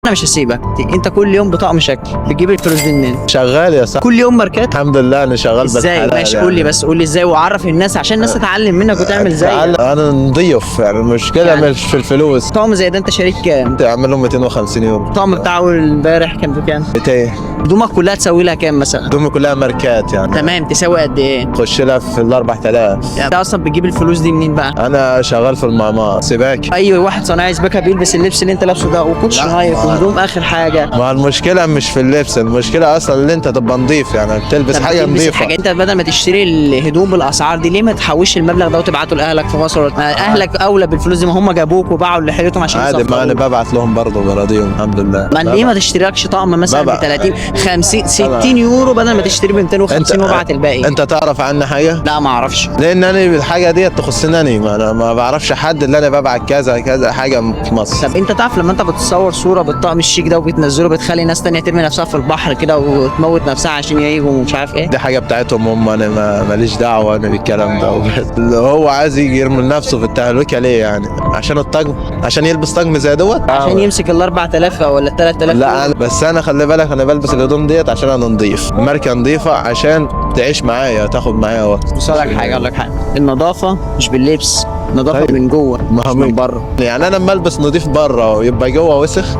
انا مش هسيبك. انت كل يوم بطقم شكل بتجيب الفلوس دي منين؟ شغال يا صاحبي كل يوم ماركات؟ الحمد لله انا شغال ازاي؟ بالحلال ماشي يعني. قول لي، بس قول لي ازاي وعرف الناس عشان الناس تتعلم منك وتعمل زيك. انا نضيف يعني المشكله يعني مش في الفلوس. طقم زي ده انت شاريك كام؟ تعمل له 250 يورو. الطقم بتاعه امبارح كان بكام؟ 200. هدومك كلها تسوي لها كام مثلا؟ هدومي كلها ماركات يعني. تمام، تساوي قد ايه؟ تخش لها في ال 4000. يعني انت اصلا بتجيب الفلوس دي منين بقى؟ انا شغال في المعمار سباكي. اي واحد صنايعي سباكه بيلبس اللبس اللي انت لابسه ده وكوتش نايف وهدوم اخر حاجه. ما المشكله مش في اللبس، المشكله اصلا اللي انت تبقى نظيف يعني تلبس طب حاجه بتلبس نظيفه. حاجة. انت بدل ما تشتري الهدوم بالاسعار دي ليه ما تحوش المبلغ ده وتبعته لاهلك في مصر؟ اهلك اولى بالفلوس دي، ما هم جابوك وباعوا اللي حيلتهم عشان عادي، ما انا يسافروا. ببعت لهم برضه براضيهم الحمد لله. ما ليه ما تشتريلكش طقم مثلا ب ببعت. 30 50 60 يورو بدل ما تشتري ب 250 وابعت الباقي؟ انت تعرف عني حاجه؟ لا ما اعرفش. لان انا الحاجه دي تخصني انا، ما انا ما بعرفش حد اللي انا ببعت كذا كذا حاجه في مصر. طب انت تعرف لما انت بتصور صوره بالطقم الشيك ده وبتنزله بتخلي ناس تانية ترمي نفسها في البحر كده وتموت نفسها عشان يجوا ومش عارف ايه؟ دي حاجه بتاعتهم هم، انا ماليش دعوه انا بالكلام ده. اللي هو عايز يجي يرمي نفسه في التهلكه ليه يعني؟ عشان الطقم، عشان يلبس طقم زي دوت، عشان يمسك ال 4000 ولا ال 3000. لا بس انا خلي بالك انا بلبس الهدوم ديت عشان انا نضيف، ماركه نضيفه عشان تعيش معايا تاخد معايا وقت. بص لك حاجه، اقول لك حاجه، النظافه مش باللبس، النظافه طيب. من جوه ما هو مش من بره. يعني انا لما البس نضيف بره ويبقى جوه وسخ،